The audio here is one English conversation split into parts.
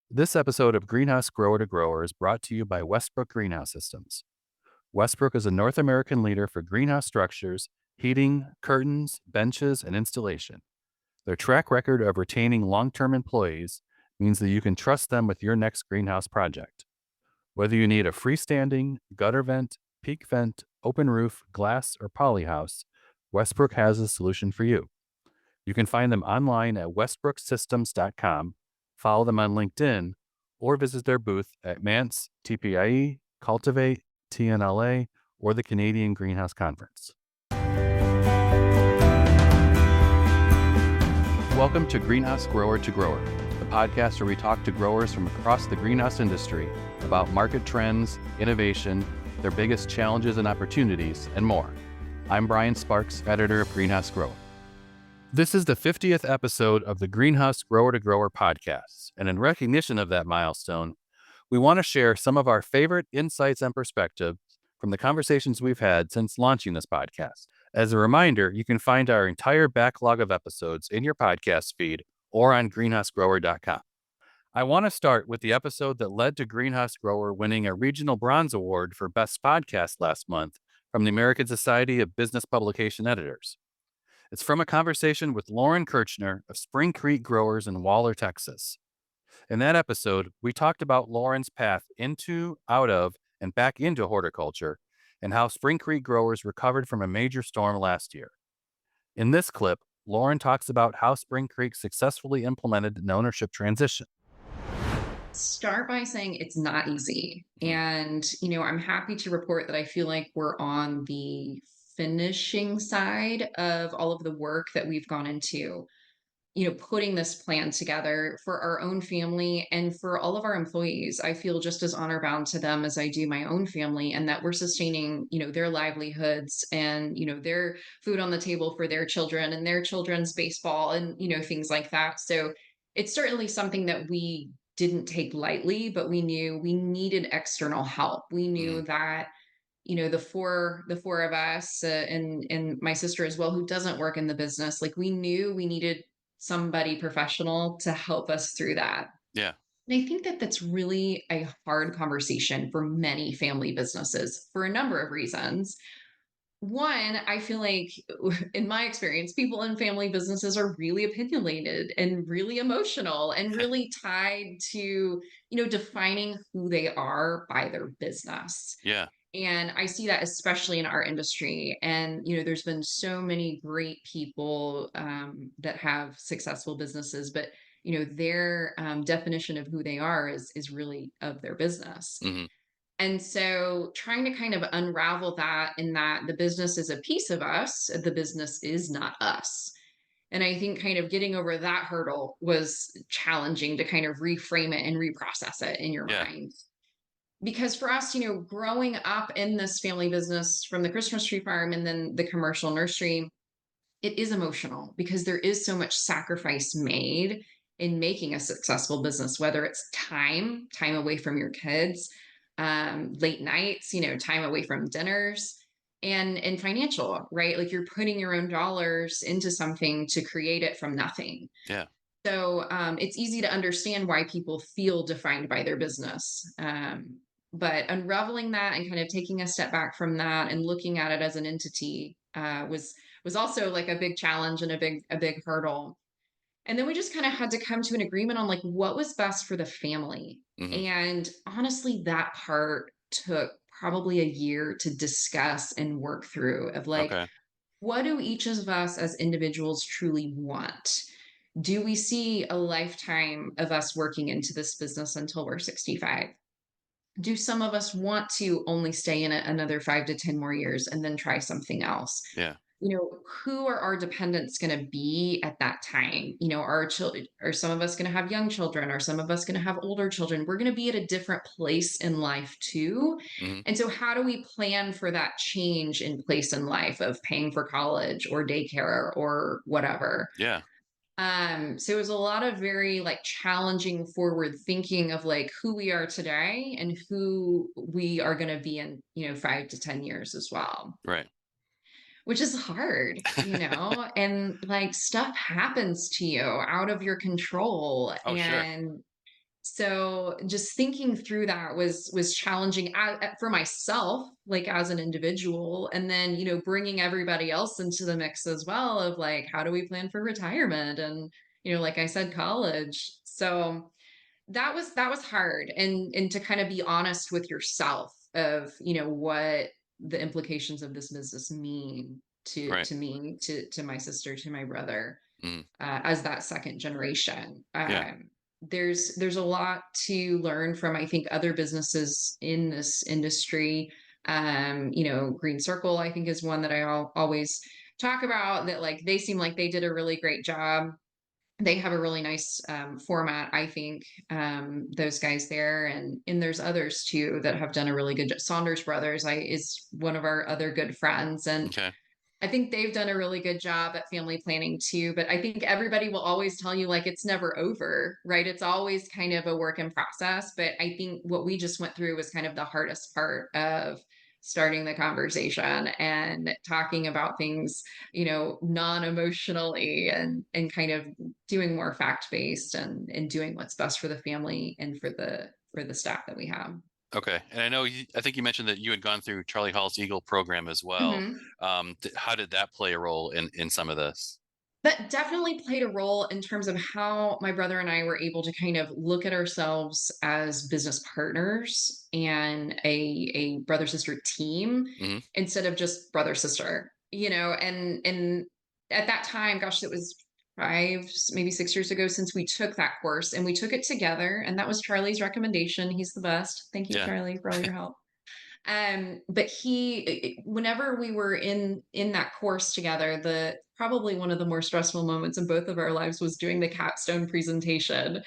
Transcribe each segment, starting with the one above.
This episode of Greenhouse Grower to Grower is brought to you by Westbrook Greenhouse Systems. Westbrook is a North American leader for greenhouse structures, heating, curtains, benches, and installation. Their track record of retaining long term employees means that you can trust them with your next greenhouse project. Whether you need a freestanding, gutter vent, peak vent, open roof, glass, or poly house, Westbrook has a solution for you. You can find them online at westbrooksystems.com, follow them on LinkedIn, or visit their booth at Mance, TPIE, Cultivate, TNLA, or the Canadian Greenhouse Conference. Welcome to Greenhouse Grower to Grower, the podcast where we talk to growers from across the greenhouse industry about market trends, innovation, their biggest challenges and opportunities, and more. I'm Brian Sparks, editor of Greenhouse Grower. This is the 50th episode of the Greenhouse Grower to Grower podcast, and in recognition of that milestone, we want to share some of our favorite insights and perspectives from the conversations we've had since launching this podcast. As a reminder, you can find our entire backlog of episodes in your podcast feed or on greenhousegrower.com. I want to start with the episode that led to Greenhouse Grower winning a regional bronze award for Best Podcast last month from the American Society of Business Publication Editors. It's from a conversation with Lauren Kirchner of Spring Creek Growers in Waller, Texas. In that episode, we talked about Lauren's path into, out of, and back into horticulture, and how Spring Creek Growers recovered from a major storm last year. In this clip, Lauren talks about how Spring Creek successfully implemented an ownership transition. Start by saying it's not easy. And, I'm happy to report that I feel like we're on the finishing side of all of the work that we've gone into, putting this plan together for our own family and for all of our employees. I feel just as honor bound to them as I do my own family, and that we're sustaining, their livelihoods and, their food on the table for their children and their children's baseball and, things like that. So it's certainly something that we didn't take lightly, but we knew we needed external help. We knew that the four of us, and my sister as well, who doesn't work in the business, like, we knew we needed somebody professional to help us through that. Yeah. And I think that that's really a hard conversation for many family businesses for a number of reasons. One, I feel like in my experience, people in family businesses are really opinionated and really emotional and really tied to, defining who they are by their business. Yeah. And I see that especially in our industry. And, there's been so many great people that have successful businesses, but, their definition of who they are is really of their business. Mm-hmm. And so trying to kind of unravel that, in that the business is a piece of us, the business is not us. And I think kind of getting over that hurdle was challenging, to kind of reframe it and reprocess it in your Yeah. mind. Because for us, growing up in this family business from the Christmas tree farm and then the commercial nursery, it is emotional because there is so much sacrifice made in making a successful business, whether it's time away from your kids, late nights, time away from dinners, and financial, right? Like, you're putting your own dollars into something to create it from nothing. Yeah. So it's easy to understand why people feel defined by their business. But unraveling that and kind of taking a step back from that and looking at it as an entity was also like a big challenge and a big hurdle. And then we just kind of had to come to an agreement on, like, what was best for the family. Mm-hmm. And honestly, that part took probably a year to discuss and work through, of like, Okay. what do each of us as individuals truly want? Do we see a lifetime of us working into this business until we're 65? Do some of us want to only stay in it another 5 to 10 more years and then try something else? Yeah. Who are our dependents going to be at that time? Our children, are some of us going to have young children? Are some of us going to have older children? We're going to be at a different place in life too. Mm-hmm. And so, how do we plan for that change in place in life of paying for college or daycare or whatever? Yeah. So it was a lot of very, like, challenging forward thinking of, like, who we are today and who we are going to be in, 5 to 10 years as well, Right. which is hard, and, like, stuff happens to you out of your control. Oh, sure. And So just thinking through that was challenging for myself, like as an individual, and then bringing everybody else into the mix as well of like how do we plan for retirement and like I said, college. So that was hard, and to kind of be honest with yourself of what the implications of this business mean Right. to me, to my sister, to my brother, Mm. as that second generation. Yeah. There's a lot to learn from, I think, other businesses in this industry. Green Circle, I think, is one that I always talk about, that like they seem like they did a really great job. They have a really nice format, I think, those guys there, and there's others too that have done a really good job. Saunders Brothers is one of our other good friends, and Okay. I think they've done a really good job at family planning too. But I think everybody will always tell you like it's never over, right? It's always kind of a work in process. But I think what we just went through was kind of the hardest part of starting the conversation and talking about things, non-emotionally, and kind of doing more fact-based, and doing what's best for the family and for the staff that we have. Okay. And I think you mentioned that you had gone through Charlie Hall's Eagle program as well. Mhm. How did that play a role in some of this? That definitely played a role in terms of how my brother and I were able to kind of look at ourselves as business partners and a brother sister team, Hmm. instead of just brother sister. And at that time, gosh, it was 5, maybe 6 years ago since we took that course, and we took it together, and that was Charlie's recommendation. He's the best. Thank you, Yeah. Charlie, for all your help. But whenever we were in that course together, the probably one of the more stressful moments in both of our lives was doing the capstone presentation,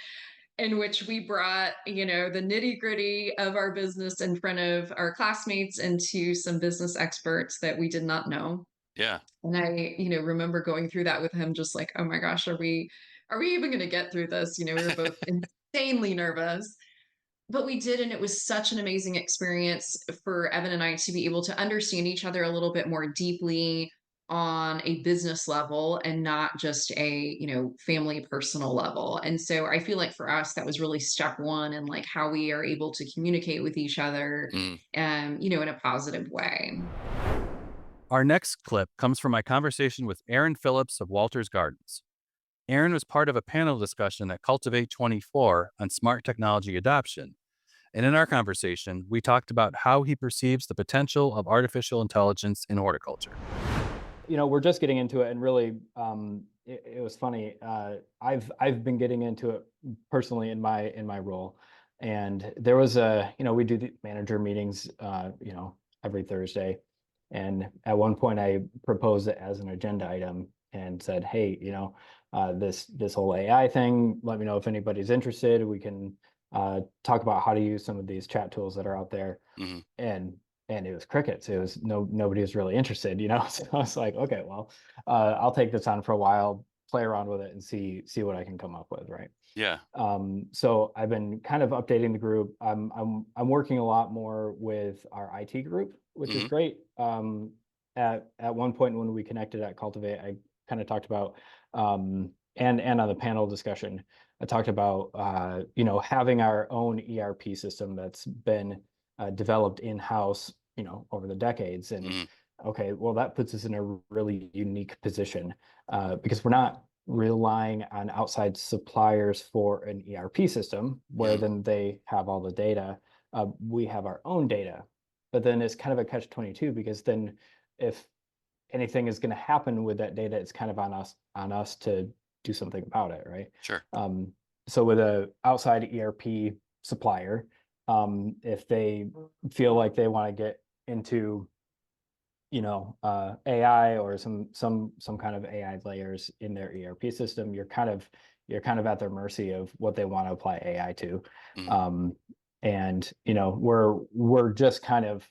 in which we brought, the nitty-gritty of our business in front of our classmates and to some business experts that we did not know. Yeah. And I, remember going through that with him, just like, oh my gosh, are we even going to get through this? We were both insanely nervous, but we did, and it was such an amazing experience for Evan and I to be able to understand each other a little bit more deeply on a business level, and not just a family personal level. And so I feel like for us that was really step one in like how we are able to communicate with each other, Mm. in a positive way. Our next clip comes from my conversation with Aaron Phillips of Walters Gardens. Aaron was part of a panel discussion at Cultivate 24 on smart technology adoption. And in our conversation, we talked about how he perceives the potential of artificial intelligence in horticulture. We're just getting into it, and really, it was funny. I've been getting into it personally in my role, and there was we do the manager meetings, every Thursday, and at one point I proposed it as an agenda item and said, hey, this whole AI thing. Let me know if anybody's interested. We can talk about how to use some of these chat tools that are out there, Hmm. and it was crickets. It was nobody was really interested. So I was like, okay, well, I'll take this on for a while, play around with it, and see what I can come up with, right? Yeah. So I've been kind of updating the group. I'm working a lot more with our IT group, which is Hmm. great. At one point when we connected at Cultivate, I kind of talked about, and on the panel discussion, I talked about having our own ERP system that's been developed in-house, over the decades. And Hmm. okay, well, that puts us in a really unique position, because we're not relying on outside suppliers for an ERP system where Hmm. then they have all the data. We have our own data, but then it's kind of a catch-22, because then if anything is going to happen with that data, it's kind of on us to do something about it, right? Sure. So with a outside ERP supplier, if they feel like they want to get into AI or some kind of AI layers in their ERP system, you're kind of at their mercy of what they want to apply AI to. Hmm. And we're just kind of,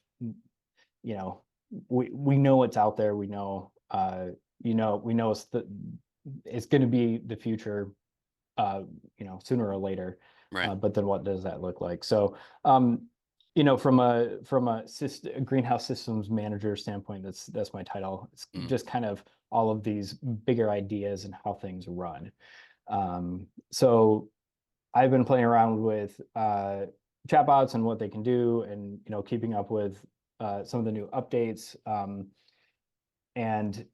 you know we know what's out there. We know it's going to be the future, sooner or later. Right. But then what does that look like? So, from a greenhouse systems manager standpoint, that's my title. It's Hmm. just kind of all of these bigger ideas and how things run. So I've been playing around with chatbots and what they can do, and keeping up with some of the new updates. And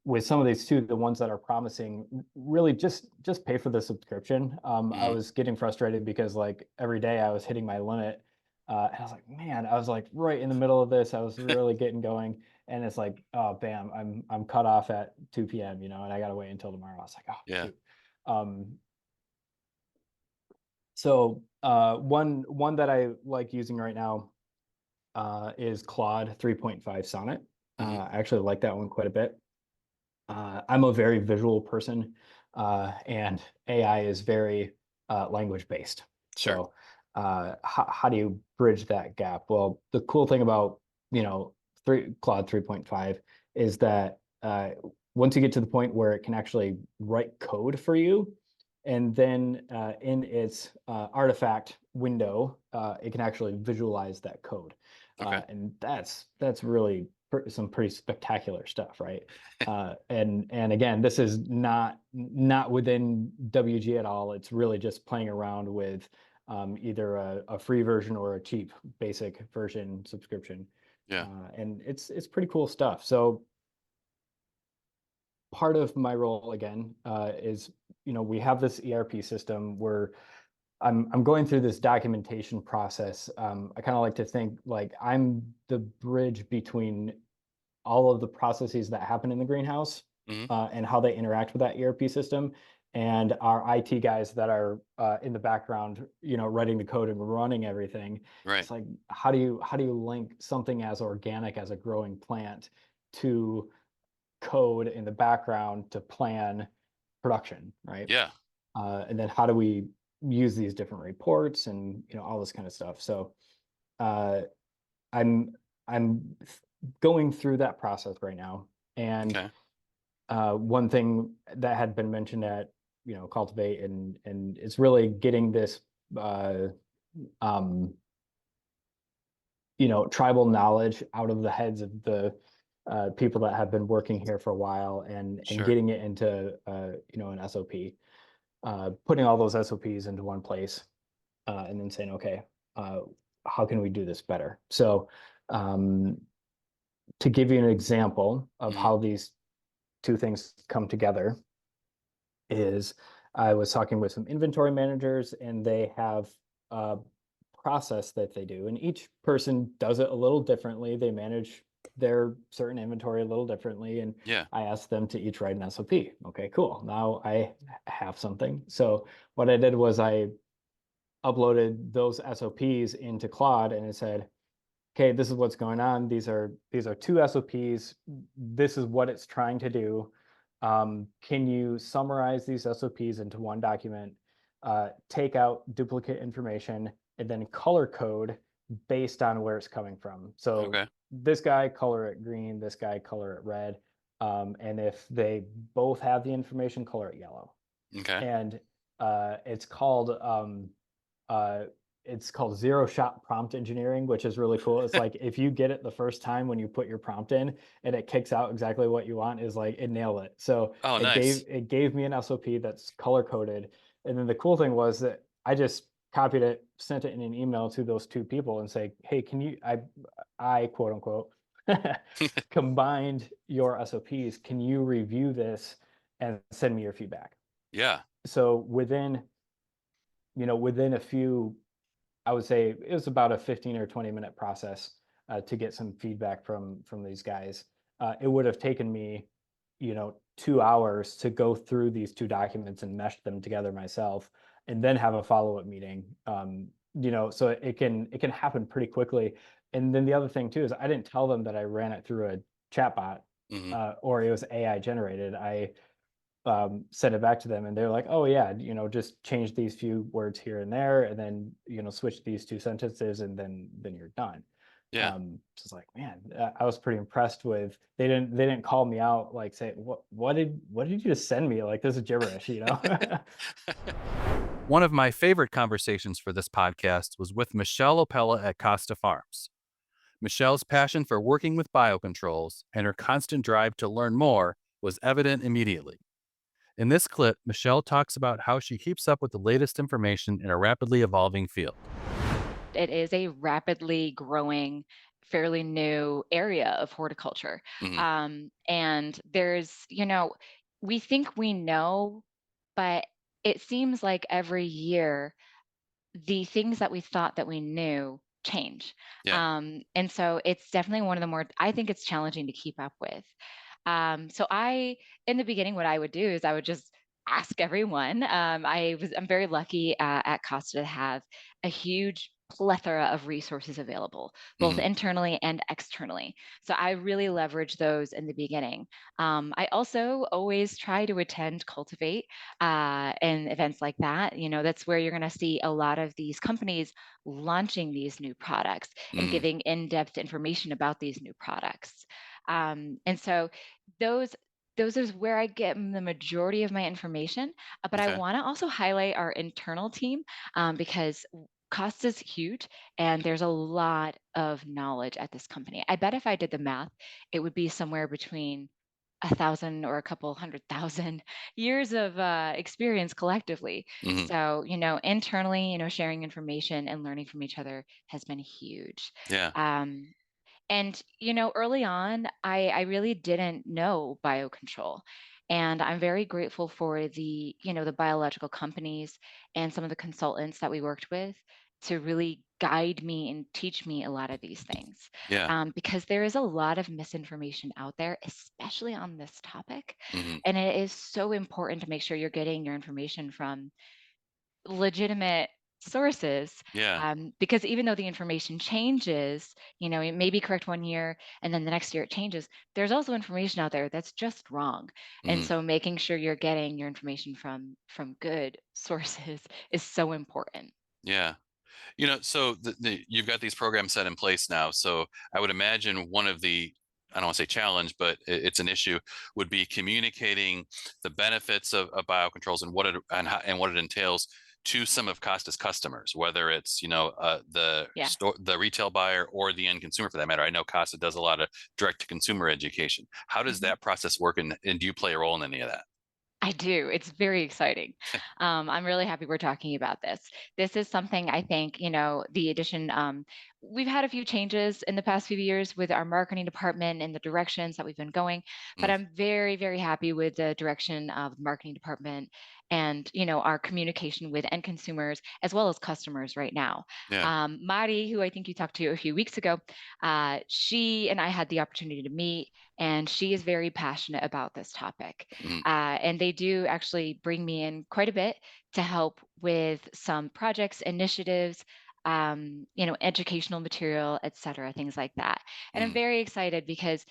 with some of these too, the ones that are promising, really just pay for the subscription. I Hmm. was getting frustrated because like every day I was hitting my limit, and I was like, man, I was like right in the middle of this. I was really getting going, and it's like, oh, bam, I'm cut off at 2 p.m. And I got to wait until tomorrow. I was like, oh, Yeah. shoot. Um, one that I like using right now is Claude 3.5 Sonnet. Hmm. I actually like that one quite a bit. I'm a very visual person, and AI is very language based. Sure. So, how do you bridge that gap? Well, the cool thing about Claude 3.5 is that once you get to the point where it can actually write code for you, and then in its artifact window, it can actually visualize that code, Okay. and that's really some pretty spectacular stuff, right? And again, this is not within WG at all. It's really just playing around with either a free version or a cheap basic version subscription, Yeah. and it's pretty cool stuff. So part of my role again is we have this ERP system where I'm going through this documentation process. I kind of like to think like I'm the bridge between all of the processes that happen in the greenhouse Hmm. and how they interact with that ERP system, and our IT guys that are in the background, writing the code and running everything. Right. It's like how do you link something as organic as a growing plant to code in the background to plan production, right? Yeah. And then how do we use these different reports and all this kind of stuff. So uh, I'm I'm going through that process right now. And Okay. one thing that had been mentioned at Cultivate, and it's really getting this uh, um, tribal knowledge out of the heads of the people that have been working here for a while, and Sure. getting it into an SOP, putting all those SOPs into one place, and then saying, okay, uh, how can we do this better? So um, to give you an example of Hmm. how these two things come together is I was talking with some inventory managers, and they have a process that they do, and each person does it a little differently. They manage their certain inventory a little differently, and Yeah. I asked them to each write an SOP. Okay, cool. Now I have something. So what I did was I uploaded those SOPs into Claude, and it said, okay, this is what's going on. These are two SOPs. This is what it's trying to do. Can you summarize these SOPs into one document, take out duplicate information, and then color code based on where it's coming from? So Okay. this guy color it green, this guy color it red, and if they both have the information, color it yellow. Okay. And uh, it's called uh, it's called zero shot prompt engineering, which is really cool. It's like if you get it the first time when you put your prompt in and it kicks out exactly what you want, is like it nailed it. So Oh, it gave nice. it gave me an SOP that's color coded. And then the cool thing was that I just copied it, sent it in an email to those two people and say, hey, can you I quote unquote combined your SOPs. Can you review this and send me your feedback? Yeah. So within a few, I would say it was about a 15 or 20-minute process to get some feedback from these guys. It would have taken me 2 hours to go through these two documents and mesh them together myself, and then have a follow-up meeting. So it can happen pretty quickly. And then the other thing too is I didn't tell them that I ran it through a chatbot, Hmm. or it was AI generated. I sent it back to them, and they're like, oh yeah, just change these few words here and there, and then switch these two sentences, and then you're done. Yeah. So it's like, man, I was pretty impressed with. They didn't call me out, like say, what did you just send me, like this is gibberish. One of my favorite conversations for this podcast was with Michelle Opella at Costa Farms. Michelle's passion for working with biocontrols and her constant drive to learn more was evident immediately. In this clip, Michelle talks about how she keeps up with the latest information in a rapidly evolving field. It is a rapidly growing, fairly new area of horticulture. Hmm. And we think we know, but it seems like every year the things that we thought that we knew change. Yeah. And so it's definitely one of the more, I think it's challenging to keep up with. In the beginning, what I would do is I would just ask everyone. I'm very lucky at Costa to have a huge plethora of resources available, both Hmm. internally and externally. So I really leverage those in the beginning. I also always try to attend Cultivate and events like that. That's where you're going to see a lot of these companies launching these new products and Hmm. giving in-depth information about these new products. And so those those is where I get the majority of my information. But I Okay. want to also highlight our internal team because cost is huge and there's a lot of knowledge at this company. I bet if I did the math, it would be somewhere between 1,000 or a couple 100,000 years of experience collectively. Hmm. So, internally, sharing information and learning from each other has been huge. Yeah. Um, and, early on, I really didn't know biocontrol. And I'm very grateful for the biological companies and some of the consultants that we worked with to really guide me and teach me a lot of these things. Yeah. Because there is a lot of misinformation out there, especially on this topic. Hmm. And it is so important to make sure you're getting your information from legitimate sources, Yeah. because even though the information changes, it may be correct one year and then the next year it changes, there's also information out there that's just wrong. And Hmm. so making sure you're getting your information from good sources is so important. Yeah. So you've got these programs set in place now. So I would imagine one of the, I don't want to say challenge, but it's an issue, would be communicating the benefits of biocontrols and what it entails to some of Costa's customers, whether it's the Yeah. store, the retail buyer, or the end consumer for that matter. I know Costa does a lot of direct to consumer education. How does Mhm. that process work, and do you play a role in any of that? I do. It's very exciting. I'm really happy we're talking about this. This is something I think, the addition, we've had a few changes in the past few years with our marketing department and the directions that we've been going, but Mm. I'm very, very happy with the direction of the marketing department and, our communication with end consumers as well as customers right now. Yeah. Mari, who I think you talked to a few weeks ago, she and I had the opportunity to meet, and she is very passionate about this topic. Mm. And they do actually bring me in quite a bit to help with some projects, initiatives, educational material, et cetera, things like that. And I'm Mm. very excited because,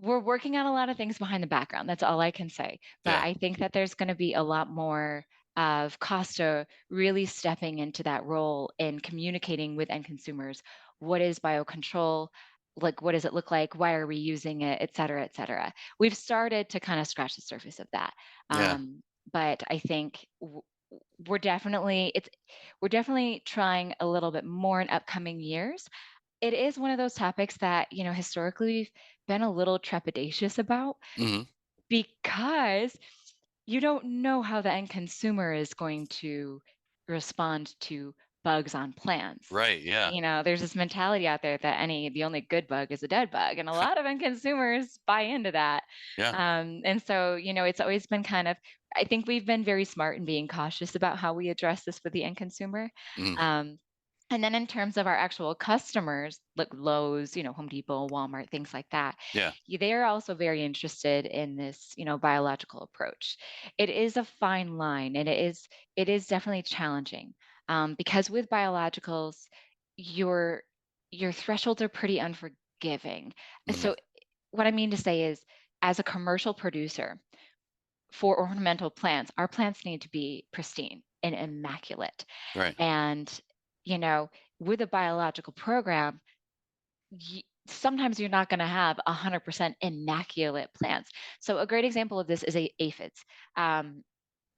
we're working on a lot of things behind the background. That's all I can say. But Yeah. I think that there's going to be a lot more of Costa really stepping into that role in communicating with end consumers. What is biocontrol? Like, what does it look like? Why are we using it? Et cetera, et cetera. We've started to kind of scratch the surface of that. Yeah. But I think we're definitely trying a little bit more in upcoming years. It is one of those topics that, historically we've been a little trepidatious about Hmm. because you don't know how the end consumer is going to respond to bugs on plants. Right. Yeah. There's this mentality out there that the only good bug is a dead bug, and a lot of end consumers buy into that. Yeah. And so, it's always been kind of, I think we've been very smart in being cautious about how we address this with the end consumer. Hmm. Um, and then in terms of our actual customers, like Lowe's, Home Depot, Walmart, things like that, Yeah. they're also very interested in this, biological approach. It is a fine line, and it is definitely challenging, because with biologicals, your your thresholds are pretty unforgiving. Hmm. So what I mean to say is, as a commercial producer for ornamental plants, our plants need to be pristine and immaculate. Right. And, you know, with a biological program, sometimes you're not going to have 100% immaculate plants. So a great example of this is aphids. Um,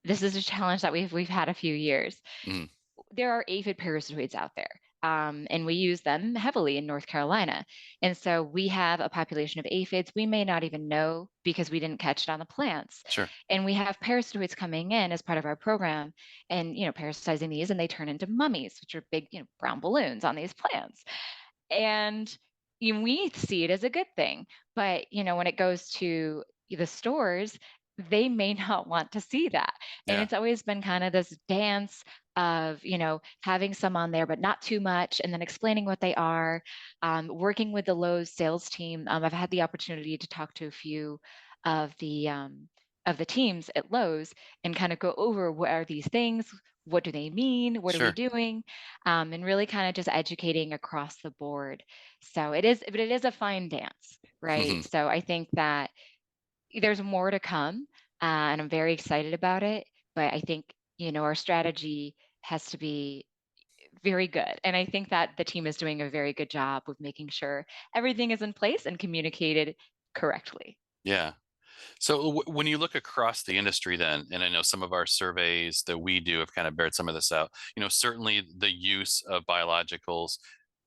this is a challenge that we've had a few years. Hmm. There are aphid parasitoids out there. and we use them heavily in North Carolina. And so we have a population of aphids we may not even know because we didn't catch it on the plants. Sure. And we have parasitoids coming in as part of our program and, parasitizing these, and they turn into mummies, which are big, brown balloons on these plants. And we see it as a good thing. But, when it goes to the stores, they may not want to see that. And Yeah. it's always been kind of this dance of, having some on there, but not too much, and then explaining what they are, working with the Lowe's sales team. I've had the opportunity to talk to a few of the teams at Lowe's and kind of go over what are these things, what do they mean, what are we Sure. doing, and really kind of just educating across the board. So it is, but it is a fine dance, right? Mhm. So I think that there's more to come, and I'm very excited about it. But I think, our strategy has to be very good. And I think that the team is doing a very good job with making sure everything is in place and communicated correctly. Yeah. So when you look across the industry then, and I know some of our surveys that we do have kind of bared some of this out, certainly the use of biologicals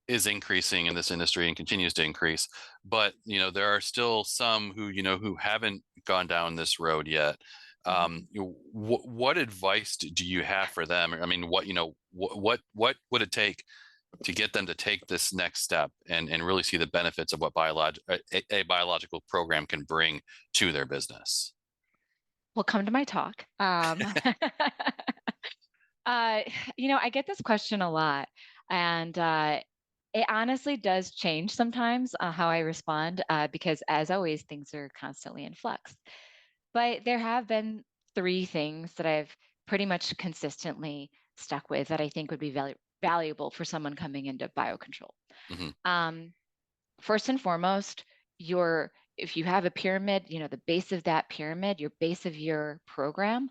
is increasing in this industry and continues to increase. But, there are still some who haven't gone down this road yet. Mhm. What advice do you have for them? I mean, what would it take to get them to take this next step and really see the benefits of what a biological program can bring to their business? Well, come to my talk. Uh, I get this question a lot, and it honestly does change sometimes how I respond, because, as always, things are constantly in flux. But there have been three things that I've pretty much consistently stuck with that I think would be valuable for someone coming into biocontrol. Hmm. Um, First and foremost, your if you have a pyramid, the base of that pyramid, your base of your program,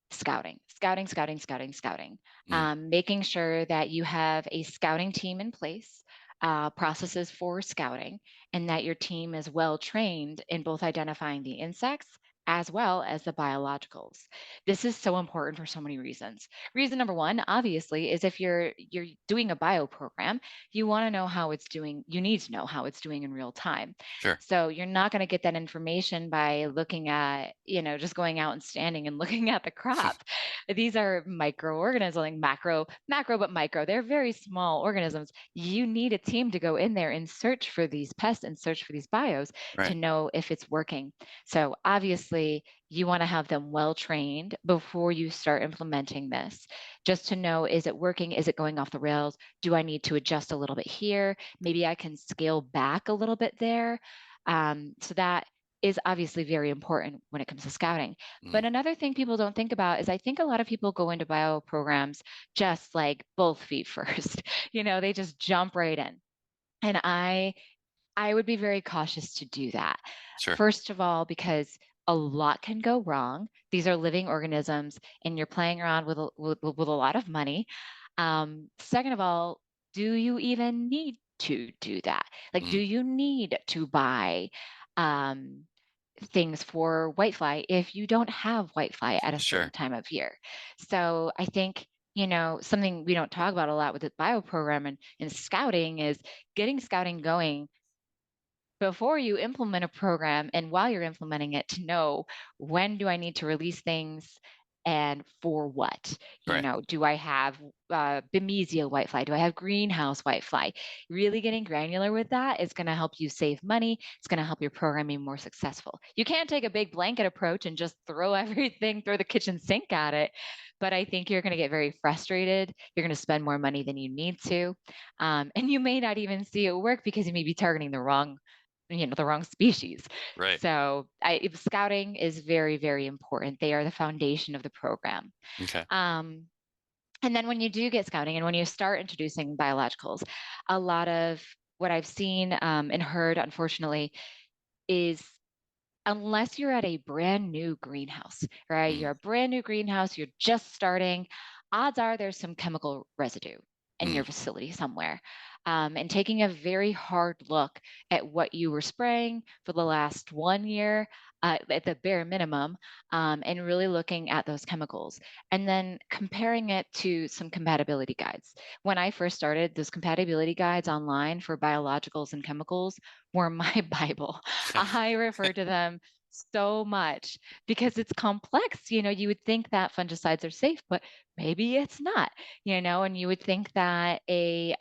scouting, scouting, scouting, scouting, scouting. Mm. Making sure that you have a scouting team in place, processes for scouting, and that your team is well trained in both identifying the insects as well as the biologicals. This is so important for so many reasons. Reason number one, obviously, is if you're doing a bio program, you want to know how it's doing. You need to know how it's doing in real time. Sure. So you're not going to get that information by looking at, just going out and standing and looking at the crop. These are microorganisms, like macro, but micro. They're very small organisms. You need a team to go in there and search for these pests and search for these bios to Right. know if it's working. So obviously, you want to have them well trained before you start implementing this, just to know, is it working? Is it going off the rails? Do I need to adjust a little bit here? Maybe I can scale back a little bit there. So that is obviously very important when it comes to scouting. Mm. But another thing people don't think about is I think a lot of people go into bio programs just like both feet first. They just jump right in. And I would be very cautious to do that. Sure. First of all, because a lot can go wrong. These are living organisms, and you're playing around with a lot of money. Second of all, do you even need to do that? Like, do Mm. you need to buy um, things for whitefly if you don't have whitefly at a certain Sure. time of year? So I think, something we don't talk about a lot with the bio program and scouting is getting scouting going before you implement a program and while you're implementing it, to know, when do I need to release things and for what? Right. Do I have Bemisia whitefly? Do I have greenhouse whitefly? Really getting granular with that is going to help you save money. It's going to help your program be more successful. You can't take a big blanket approach and just throw everything, throw the kitchen sink at it. But I think you're going to get very frustrated. You're going to spend more money than you need to. And you may not even see it work because you may be targeting the wrong species. Right. So scouting is very, very important. They are the foundation of the program. Okay. Um, and then when you do get scouting and when you start introducing biologicals, a lot of what I've seen and heard, unfortunately, is unless you're at a brand new greenhouse, right? Mm. You're a brand new greenhouse, you're just starting, odds are there's some chemical residue. in Mm. your facility somewhere, and taking a very hard look at what you were spraying for the last 1 year, at the bare minimum, and really looking at those chemicals and then comparing it to some compatibility guides. When I first started, those compatibility guides online for biologicals and chemicals were my Bible. I refer to them so much because it's complex. You would think that fungicides are safe, but maybe it's not, and you would think that a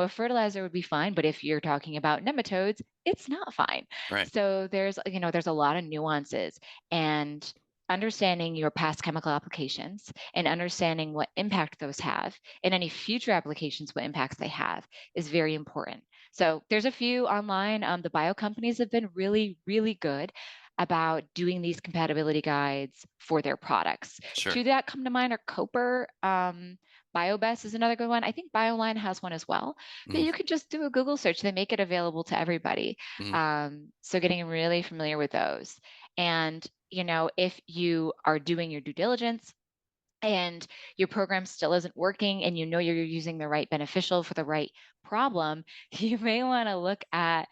fertilizer would be fine, but if you're talking about nematodes, it's not fine. Right. So there's a lot of nuances, and understanding your past chemical applications and understanding what impact those have and any future applications, what impacts they have, is very important. So there's a few online. The bio companies have been really, really good about doing these compatibility guides for their products. Sure. Two that come to mind are Coper. BioBest is another good one. I think BioLine has one as well, but Mhm. you could just do a Google search. They make it available to everybody. Mhm. So getting really familiar with those. And, if you are doing your due diligence and your program still isn't working and you're using the right beneficial for the right problem, you may want to look at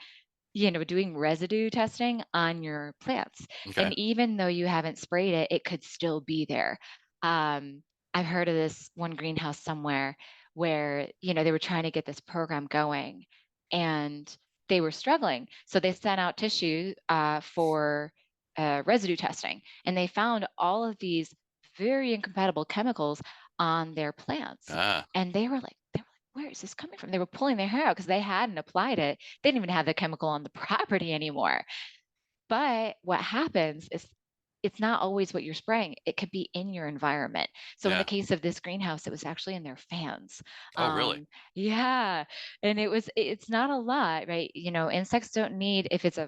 doing residue testing on your plants. Okay. And even though you haven't sprayed it, it could still be there. Um, I've heard of this one greenhouse somewhere where, they were trying to get this program going and they were struggling. So they sent out tissue for residue testing, and they found all of these very incompatible chemicals on their plants. Ah. And they were like, where is this coming from? They were pulling their hair out because they hadn't applied it. They didn't even have the chemical on the property anymore. But what happens is it's not always what you're spraying. It could be in your environment. So in the Yeah. case of this greenhouse, it was actually in their fans. Oh, really? Yeah. And it's not a lot, right? Insects don't need, if it's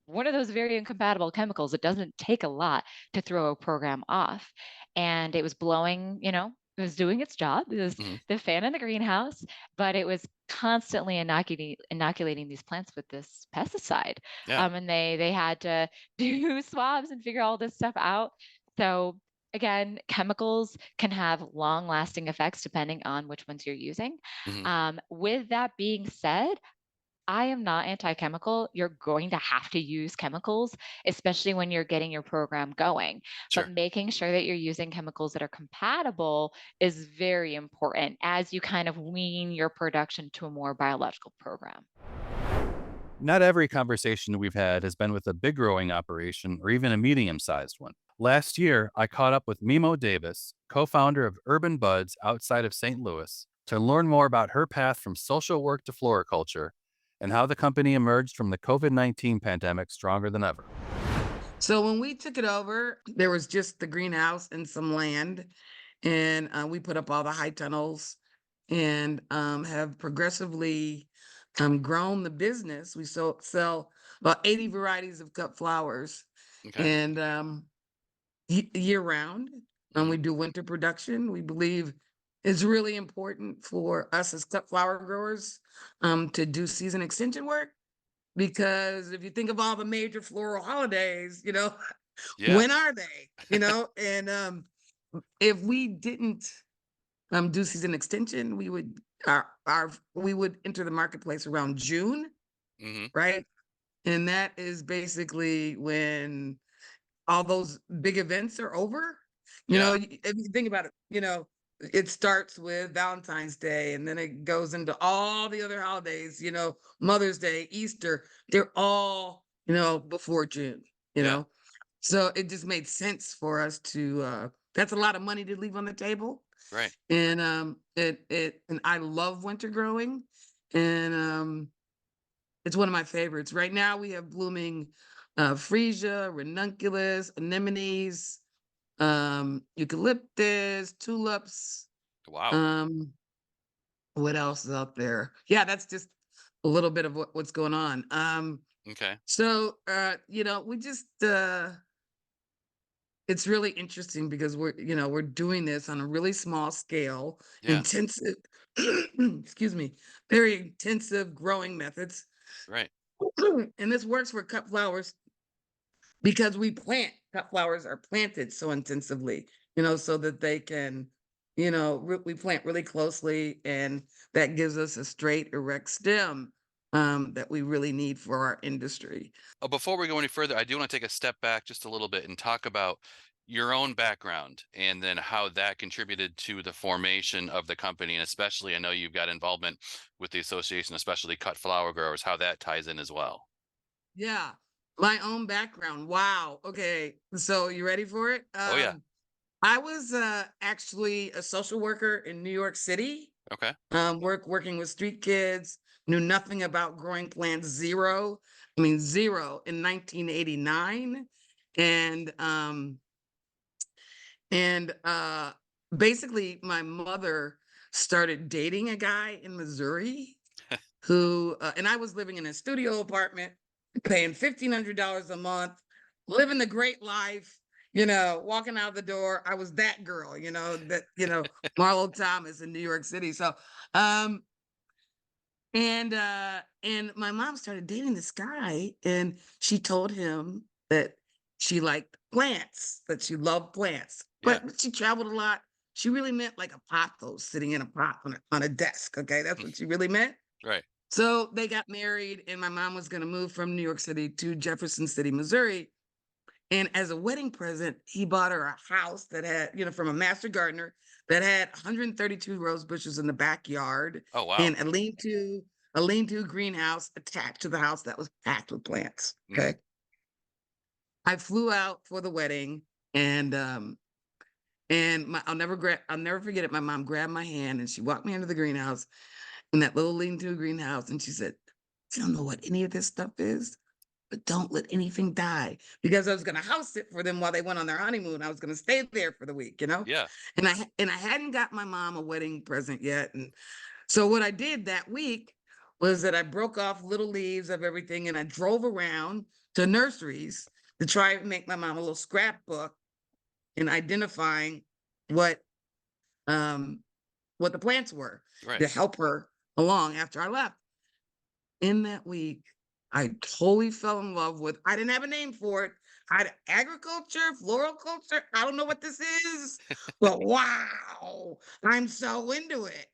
one of those very incompatible chemicals, it doesn't take a lot to throw a program off. And it was blowing, it was doing its job. It was Mhm. the fan in the greenhouse, but it was constantly inoculating these plants with this pesticide. Yeah. And they had to do swabs and figure all this stuff out. So again, chemicals can have long lasting effects depending on which ones you're using. Mhm. With that being said, I am not anti-chemical. You're going to have to use chemicals, especially when you're getting your program going. But Sure. making sure that you're using chemicals that are compatible is very important as you kind of wean your production to a more biological program. Not every conversation we've had has been with a big growing operation or even a medium sized one. Last year, I caught up with Mimo Davis, co founder of Urban Buds outside of St. Louis, to learn more about her path from social work to floriculture and how the company emerged from the COVID-19 pandemic stronger than ever. So when we took it over, there was just the greenhouse and some land, and we put up all the high tunnels, and have progressively grown the business. We sell about 80 varieties of cut flowers, Okay. and year round. We Mhm. do winter production. We believe it's really important for us as cut flower growers to do season extension work, because if you think of all the major floral holidays, Yeah. when are they? And if we didn't do season extension, we would we would enter the marketplace around June, Mhm. right? And that is basically when all those big events are over. Yeah. If you think about it, it starts with Valentine's Day and then it goes into all the other holidays, Mother's Day, Easter, they're all, before June, you Yeah. know. So it just made sense for us to that's a lot of money to leave on the table. Right. And and I love winter growing. And it's one of my favorites. Right now we have blooming freesia, ranunculus, anemones, eucalyptus, tulips. Wow. Um, what else is out there? Yeah, that's just a little bit of what's going on. Okay. So we just it's really interesting because we're doing this on a really small scale, Yeah. intensive, excuse me, very intensive growing methods. Right. And this works for cut flowers because we plant cut flowers are planted so intensively, so that they can we plant really closely, and that gives us a straight, erect stem that we really need for our industry. Before we go any further, I do want to take a step back just a little bit and talk about your own background and then how that contributed to the formation of the company. And especially, I know you've got involvement with the Association of Specialty Cut Flower Growers, how that ties in as well. Yeah, my own background. Wow. Okay, so you ready for it? Oh, yeah. I was actually a social worker in New York City, Okay. working with street kids, knew nothing about growing plants, zero. I mean, zero in 1989. And and basically my mother started dating a guy in Missouri who and I was living in a studio apartment, paying $1,500 a month, living the great life, walking out the door. I was that girl, Marlo Thomas in New York City. So um and my mom started dating this guy, and she told him that she liked plants, that she loved plants, Yeah. but she traveled a lot. She really meant like a pothos sitting in a pot on a desk. Okay, that's what she really meant. Right. So they got married, and my mom was going to move from New York City to Jefferson City, Missouri. And as a wedding present, he bought her a house that had, from a master gardener, that had 132 rose bushes in the backyard, Oh, wow. and a lean-to greenhouse attached to the house that was packed with plants. Okay. I flew out for the wedding, and I'll never forget it. My mom grabbed my hand and she walked me into the greenhouse, in that little lean-to greenhouse, and she said, "I don't know what any of this stuff is, but don't let anything die," because I was going to house sit for them while they went on their honeymoon. I was going to stay there for the week, Yeah. And I hadn't got my mom a wedding present yet, and so what I did that week was that I broke off little leaves of everything, and I drove around to nurseries to try and make my mom a little scrapbook in identifying what um what the plants were, Right. to help her along after I left. In that week, I totally fell in love with, I didn't have a name for it. I had agriculture, floral culture. I don't know what this is, but wow, I'm so into it.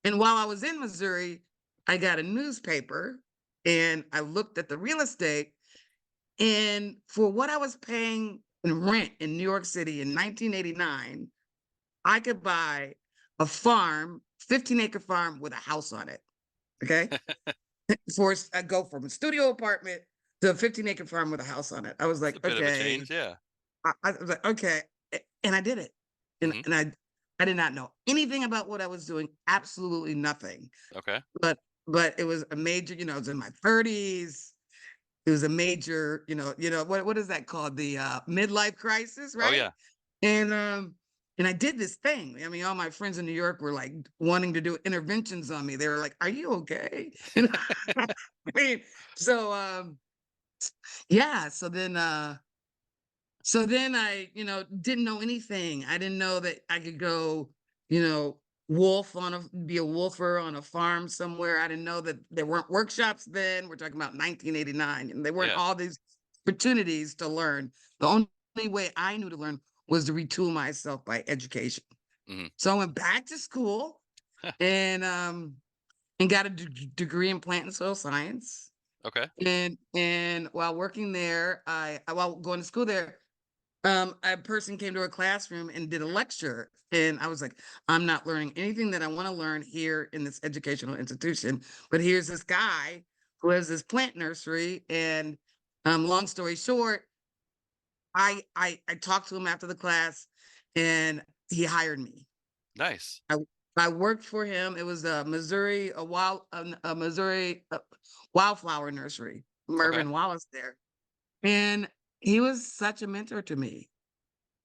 And while I was in Missouri, I got a newspaper, and I looked at the real estate, and for what I was paying in rent in New York City in 1989, I could buy a farm, 15-acre farm with a house on it. Okay. I go from a studio apartment to a 15-acre farm with a house on it. I was It's a like, bit of a okay. change. Yeah. I was like, okay. And I did it. And, Mhm. and I did not know anything about what I was doing, absolutely nothing. Okay. But it was a major, it was in my 30s. It was a major, what is that called? The midlife crisis, Oh, right? yeah. And I did this thing. I mean, all my friends in New York were like wanting to do interventions on me. They were like, "Are you okay?" I mean, so yeah. So then I, didn't know anything. I didn't know that I could go, you know, be a wolfer on a farm somewhere. I didn't know that there weren't workshops then. We're talking about 1989, and there weren't Yeah. all these opportunities to learn. The only way I knew to learn was to retool myself by education. Mhm. So I went back to school, and got a degree in plant and soil science. Okay. And while working there, while going to school there, a person came to a classroom and did a lecture, and I was like, I'm not learning anything that I want to learn here in this educational institution, but here's this guy who has this plant nursery, and long story short, I talked to him after the class, and he hired me. Nice. I worked for him. It was a Missouri wildflower nursery. Okay. Mervyn Wallace there, and he was such a mentor to me.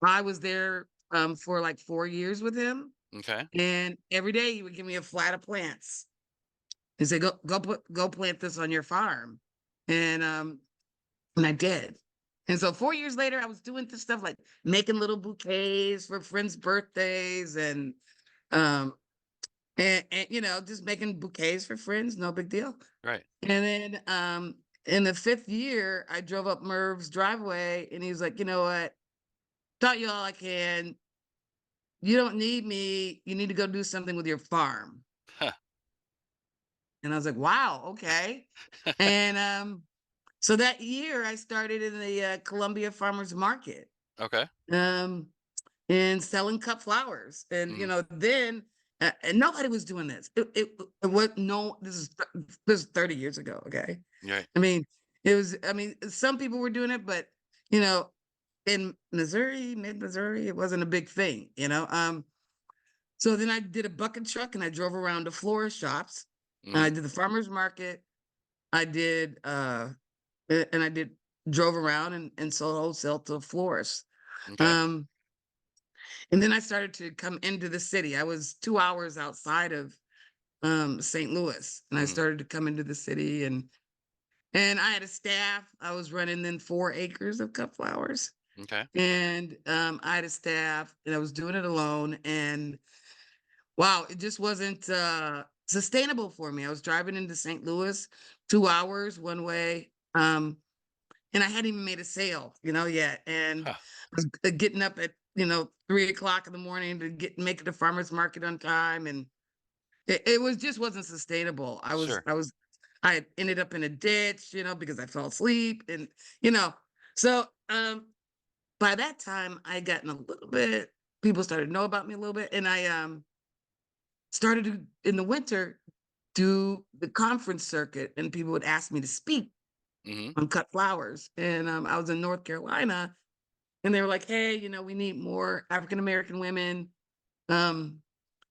I was there for like 4 years with him, Okay. and every day he would give me a flat of plants. He said, "Go plant this on your farm," and I did. And so 4 years later, I was doing this stuff like making little bouquets for friends' birthdays, um, and just making bouquets for friends, no big deal. Right. And then in the 5th year, I drove up Merv's driveway, and he was like, "You know what? Taught you all I can. you don't need me. You need to go do something with your farm. Huh. And I was like, wow, okay. And so that year I started in the Columbia Farmers Market, Okay. um, and selling cut flowers. And, Mhm. then, and nobody was doing this. It was no, this is 30 years ago. Okay. Right. I mean, some people were doing it, but, in Missouri, mid-Missouri, it wasn't a big thing, So then I did a bucket truck and I drove around to florist shops. And I Mhm. did the farmer's market. I did, and I did drove around and sold wholesale to florists. Okay. Um, and then I started to come into the city. I was 2 hours outside of St. Louis, and I Mhm. started to come into the city, and I had a staff. I was running then 4 acres of cut flowers, Okay. and I had a staff, and I was doing it alone. And wow, it just wasn't sustainable for me. I was driving into St. Louis 2 hours one way. And I hadn't even made a sale, yet. And Huh. I was getting up at 3 o'clock in the morning to make it to farmers market on time, and it was just wasn't sustainable. Sure. I had ended up in a ditch, because I fell asleep, and you know, so by that time I had gotten a little bit. People started to know about me a little bit, and I started to in the winter do the conference circuit, and people would ask me to speak Mhm. on cut flowers. And I was in North Carolina, and they were like, "Hey, we need more African American women um,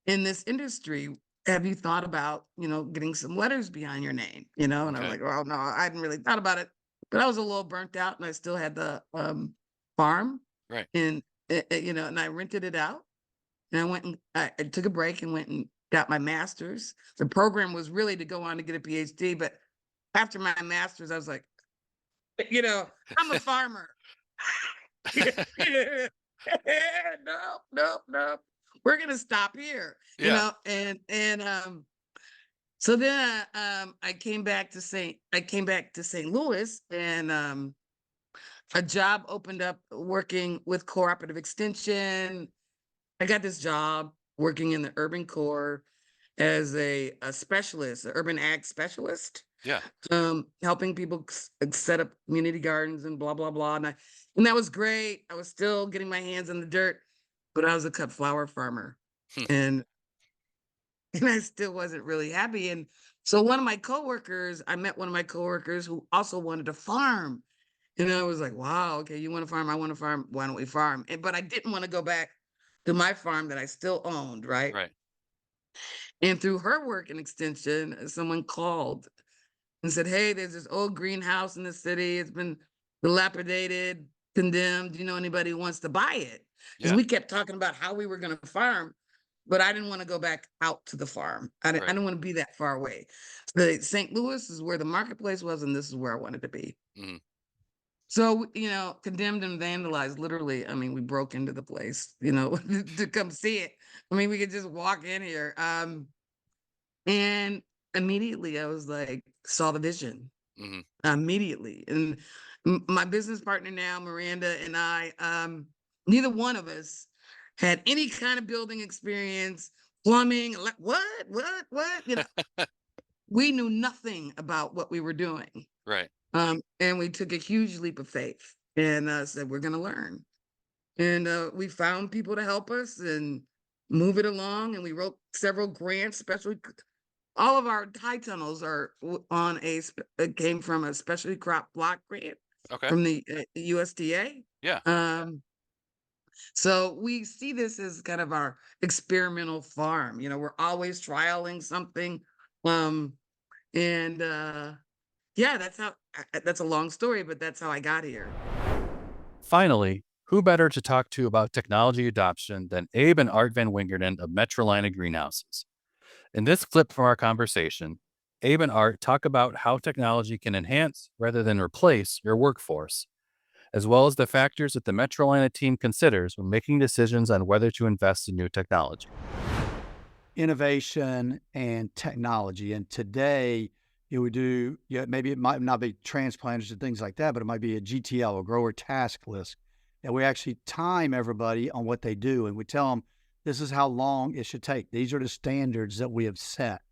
in this industry. Have you thought about, getting some letters behind your name?" And I was Okay. like, "Well, no, I hadn't really thought about it, but I was a little burnt out, and I still had the farm, Right. and and I rented it out, and I went and I took a break and went and got my master's. The program was really to go on to get a PhD, but after my master's, I was like, you know, I'm a farmer. No, no, no. We're gonna stop here, Yeah. and so then I came back to St. Louis, and a job opened up working with cooperative extension. I got this job working in the urban core as a specialist, an urban ag specialist, Yeah. helping people set up community gardens and blah blah blah. And that was great. I was still getting my hands in the dirt, but I was a cut flower farmer, Hmm. and and I still wasn't really happy. And so I met one of my coworkers who also wanted to farm, and I was like, "Wow, okay, you want to farm? I want to farm. Why don't we farm?" But I didn't want to go back to my farm that I still owned, right? Right. And through her work in extension, someone called and said, "Hey, there's this old greenhouse in the city. It's been dilapidated, condemned. Do you know anybody who wants to buy it?" Because Yeah. we kept talking about how we were going to farm, but I didn't want to go back out to the farm. I Right. didn't want to be that far away. The St. Louis is where the marketplace was, and this is where I wanted to be. Mhm. So, condemned and vandalized, literally. I mean, we broke into the place, to come see it. I mean, we could just walk in here. And immediately I was like, saw the vision Mhm. immediately. And my business partner now, Miranda, and I, neither one of us had any kind of building experience, plumbing, what? We knew nothing about what we were doing. Right. And we took a huge leap of faith and said, we're going to learn. And we found people to help us and move it along. And we wrote several grants, especially all of our high tunnels are came from a specialty crop block grant Okay. from the USDA. Yeah. So we see this as kind of our experimental farm. We're always trialing something. Um, and yeah, that's a long story, but that's how I got here. Finally, who better to talk to about technology adoption than Abe and Art Van Wingerden of Metrolina Greenhouses? In this clip from our conversation, Abe and Art talk about how technology can enhance rather than replace your workforce, as well as the factors that the Metrolina team considers when making decisions on whether to invest in new technology. Innovation and technology. And today, we do, maybe it might not be transplanters and things like that, but it might be a GTL, a grower task list. And we actually time everybody on what they do. And we tell them this is how long it should take. These are the standards that we have set.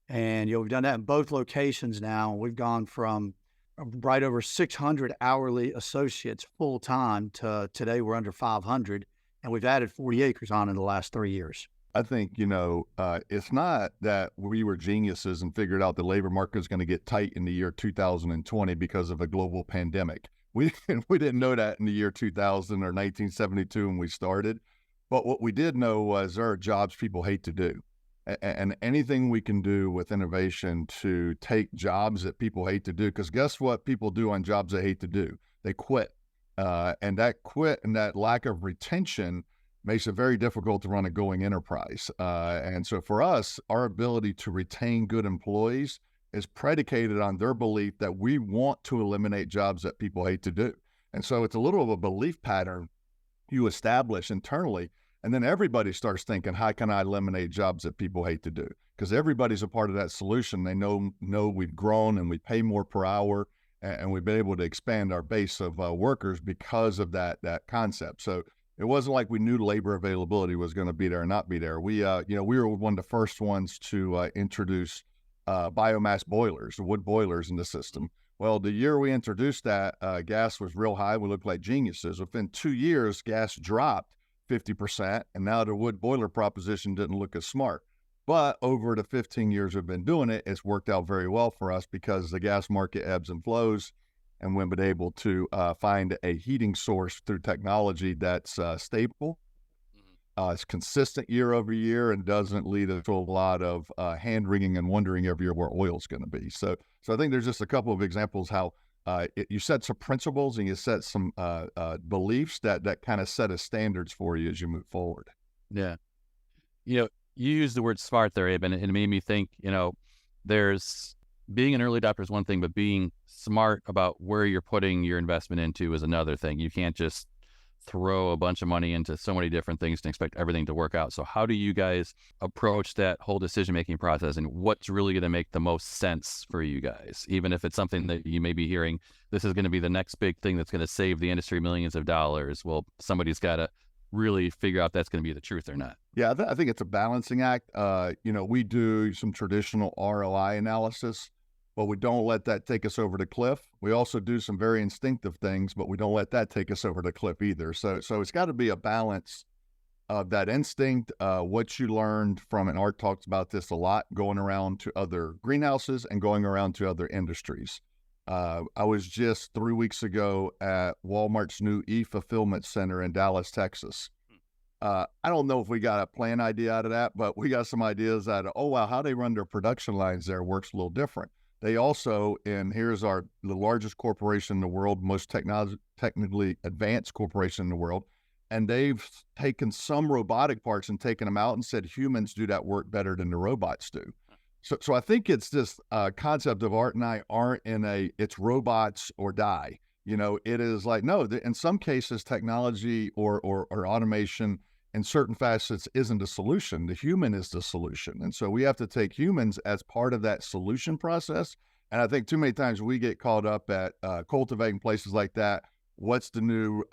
And, we've done that in both locations now. We've gone from right over 600 hourly associates full time to today we're under 500, and we've added 40 acres on in the last 3 years. I think, it's not that we were geniuses and figured out the labor market is going to get tight in the year 2020 because of a global pandemic. We didn't know that in the year 2000 or 1972 when we started. But what we did know was there are jobs people hate to do. And anything we can do with innovation to take jobs that people hate to do, because guess what people do on jobs they hate to do? They quit. And that quit and that lack of retention makes it very difficult to run a going enterprise. And so for us, our ability to retain good employees is predicated on their belief that we want to eliminate jobs that people hate to do. And so it's a little of a belief pattern you establish internally. And then everybody starts thinking, how can I eliminate jobs that people hate to do? Because everybody's a part of that solution. They know we've grown and we pay more per hour, and we've been able to expand our base of workers because of that concept. So it wasn't like we knew labor availability was going to be there or not be there. We were one of the first ones to introduce biomass boilers, wood boilers in the system. Well, the year we introduced that, gas was real high. We looked like geniuses. Within 2 years, gas dropped 50%, and now the wood boiler proposition didn't look as smart. But over the 15 years we've been doing it, it's worked out very well for us because the gas market ebbs and flows, and we've been able to find a heating source through technology that's stable. It's consistent year over year and doesn't lead to a lot of hand-wringing and wondering every year where oil is going to be. So I think there's just a couple of examples how you set some principles and you set some beliefs that kind of set as standards for you as you move forward. Yeah. You used the word smart there, Abe, and it made me think, there's being an early adopter is one thing, but being smart about where you're putting your investment into is another thing. You can't just throw a bunch of money into so many different things and expect everything to work out. So how do you guys approach that whole decision-making process, and what's really going to make the most sense for you guys? Even if it's something that you may be hearing, this is going to be the next big thing that's going to save the industry millions of dollars. Well, somebody's got to really figure out if that's going to be the truth or not. Yeah, I think it's a balancing act. We do some traditional ROI analysis, but we don't let that take us over the cliff. We also do some very instinctive things, but we don't let that take us over the cliff either. So it's got to be a balance of that instinct, what you learned from, and Art talks about this a lot, going around to other greenhouses and going around to other industries. I was just 3 weeks ago at Walmart's new e-fulfillment center in Dallas, Texas. I don't know if we got a plan idea out of that, but we got some ideas that, how they run their production lines there works a little different. They also, and here's the largest corporation in the world, most technically advanced corporation in the world, and they've taken some robotic parts and taken them out and said humans do that work better than the robots do. So I think it's this concept of Art and I aren't it's robots or die. It is like, no, in some cases, technology or automation in certain facets isn't a solution. The human is the solution. And so we have to take humans as part of that solution process. And I think too many times we get caught up at cultivating places like that. What's the new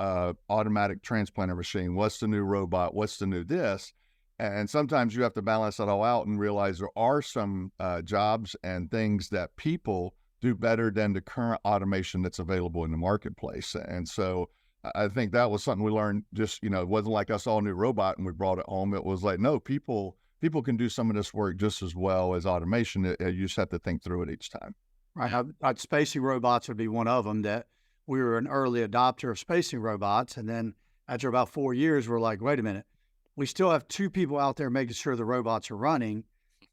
automatic transplanter machine? What's the new robot? What's the new this? And sometimes you have to balance that all out and realize there are some jobs and things that people do better than the current automation that's available in the marketplace. And so I think that was something we learned. Just, it wasn't like I saw a new robot and we brought it home. It was like, no, people can do some of this work just as well as automation. You just have to think through it each time. Right. Spacing robots would be one of them. That we were an early adopter of spacing robots. And then after about 4 years, we're like, wait a minute, we still have 2 people out there making sure the robots are running.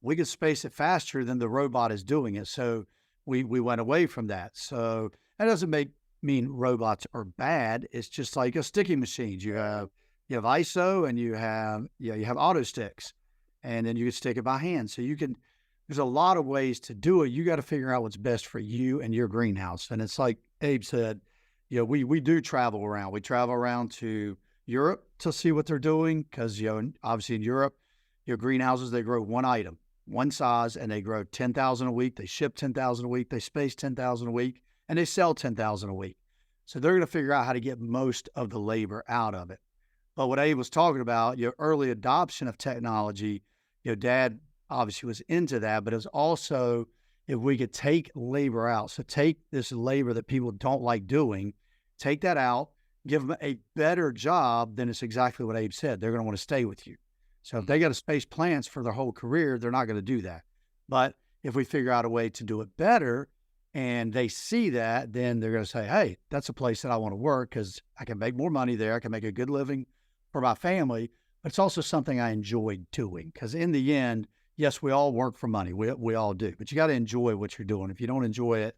We can space it faster than the robot is doing it. So we went away from that. So that doesn't mean robots are bad. It's just like a sticky machines. You have ISO and you have auto sticks, and then you can stick it by hand. So there's a lot of ways to do it. You got to figure out what's best for you and your greenhouse. And it's like Abe said, we do travel around. We travel around to Europe to see what they're doing. Cause obviously in Europe, your greenhouses, they grow one item, one size, and they grow 10,000 a week. They ship 10,000 a week. They space 10,000 a week. And they sell 10,000 a week. So they're going to figure out how to get most of the labor out of it. But what Abe was talking about, early adoption of technology, Dad obviously was into that, but it was also if we could take labor out. So take this labor that people don't like doing, take that out, give them a better job, then it's exactly what Abe said. They're going to want to stay with you. So if they got to space plants for their whole career, they're not going to do that. But if we figure out a way to do it better and they see that, then they're going to say, hey, that's a place that I want to work because I can make more money there. I can make a good living for my family, but it's also something I enjoy doing. Because in the end, yes, we all work for money. We all do, but you got to enjoy what you're doing. If you don't enjoy it,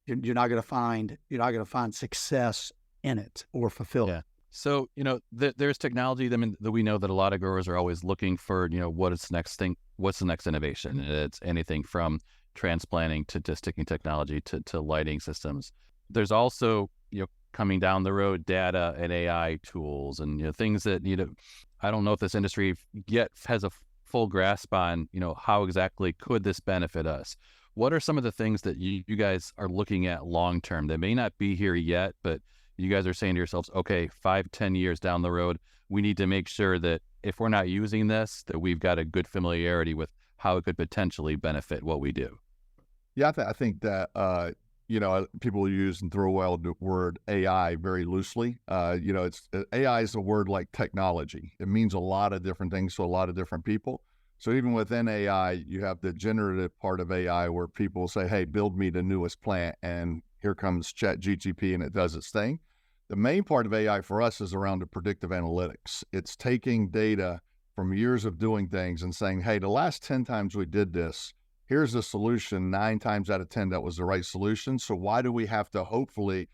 you're not going to find success in it or fulfillment. Yeah. So, there's technology that we know that a lot of growers are always looking for, what's the next thing, what's the next innovation? It's anything from transplanting to sticking technology to lighting systems. There's also, coming down the road, data and AI tools and, things that, I don't know if this industry yet has a full grasp on, how exactly could this benefit us? What are some of the things that you guys are looking at long-term that may not be here yet, but you guys are saying to yourselves, okay, 5-10 years down the road, we need to make sure that if we're not using this, that we've got a good familiarity with how it could potentially benefit what we do? Yeah, I think that, people use and throw around the word AI very loosely. AI is a word like technology. It means a lot of different things to a lot of different people. So even within AI, you have the generative part of AI where people say, hey, build me the newest plant, and here comes ChatGPT and it does its thing. The main part of AI for us is around the predictive analytics. It's taking data from years of doing things and saying, hey, the last 10 times we did this, here's the solution. 9 times out of 10, that was the right solution. So why do we have to hopefully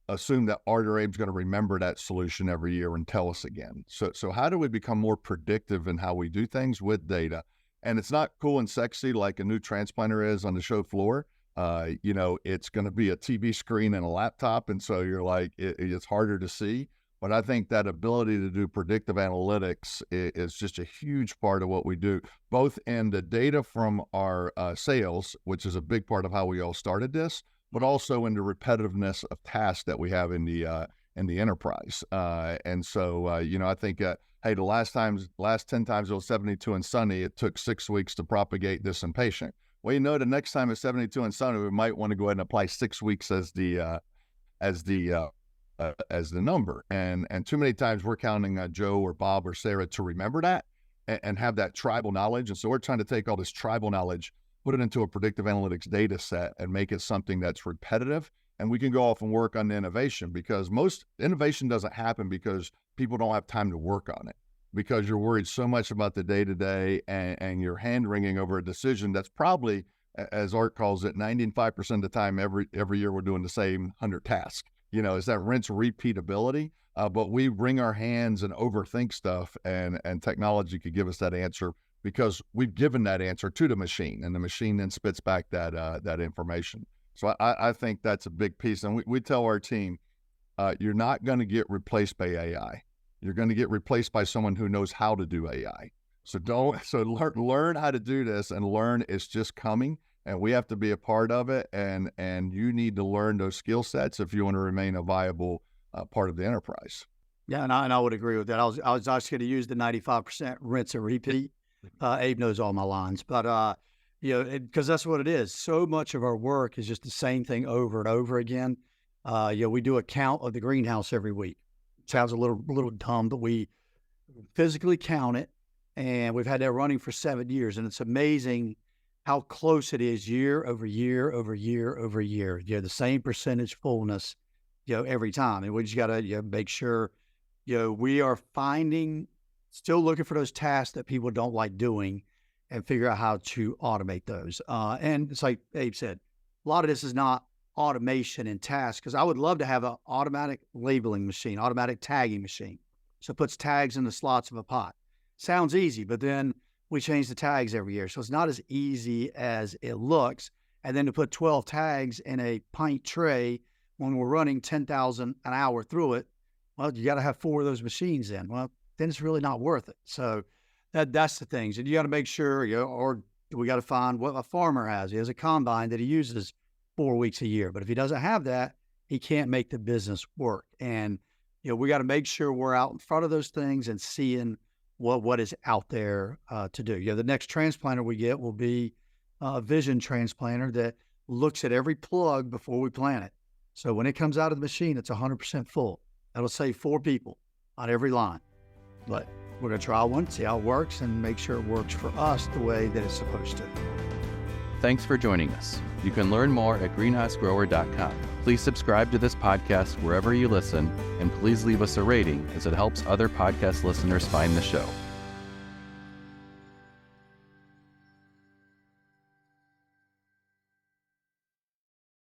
assume that Art or Abe's going to remember that solution every year and tell us again? So how do we become more predictive in how we do things with data? And it's not cool and sexy like a new transplanter is on the show floor. It's going to be a TV screen and a laptop. And so you're like, it's harder to see. But I think that ability to do predictive analytics is just a huge part of what we do, both in the data from our sales, which is a big part of how we all started this, but also in the repetitiveness of tasks that we have in the enterprise. And so, I think, hey, the last 10 times it was 72 and sunny, it took 6 weeks to propagate this in patient. Well, the next time it's 72 and sunny, we might want to go ahead and apply 6 weeks as the number. And too many times we're counting Joe or Bob or Sarah to remember that and have that tribal knowledge. And so we're trying to take all this tribal knowledge, put it into a predictive analytics data set and make it something that's repetitive. And we can go off and work on the innovation, because most innovation doesn't happen because people don't have time to work on it, because you're worried so much about the day-to-day and you're hand-wringing over a decision that's probably, as Art calls it, 95% of the time every year we're doing the same 100 tasks. Is that rinse repeatability? But we wring our hands and overthink stuff, and technology could give us that answer because we've given that answer to the machine, and the machine then spits back that information. So I think that's a big piece. And we tell our team, you're not going to get replaced by AI. You're going to get replaced by someone who knows how to do AI. So learn how to do this, and learn it's just coming. And we have to be a part of it, and you need to learn those skill sets if you want to remain a viable part of the enterprise. Yeah, and I would agree with that. I was actually going to use the 95% rinse and repeat. Abe knows all my lines, but because that's what it is. So much of our work is just the same thing over and over again. We do a count of the greenhouse every week. Sounds a little dumb, but we physically count it, and we've had that running for 7 years, and it's amazing how close it is year over year over year over year. The same percentage fullness, every time. And we just got to make sure, we are still looking for those tasks that people don't like doing and figure out how to automate those. And it's like Abe said, a lot of this is not automation and tasks, because I would love to have an automatic labeling machine, automatic tagging machine. So it puts tags in the slots of a pot. Sounds easy, but then we change the tags every year. So it's not as easy as it looks. And then to put 12 tags in a pint tray when we're running 10,000 an hour through it, well, you got to have 4 of those machines in. Well, then it's really not worth it. So that's the things. And you got to make sure, or we got to find what a farmer has. He has a combine that he uses 4 weeks a year. But if he doesn't have that, he can't make the business work. And we got to make sure we're out in front of those things and seeing what is out there to do. The next transplanter we get will be a vision transplanter that looks at every plug before we plant it. So when it comes out of the machine, it's 100% full. That'll save 4 people on every line. But we're going to try one, see how it works, and make sure it works for us the way that it's supposed to. Thanks for joining us. You can learn more at greenhousegrower.com. Please subscribe to this podcast wherever you listen, and please leave us a rating as it helps other podcast listeners find the show.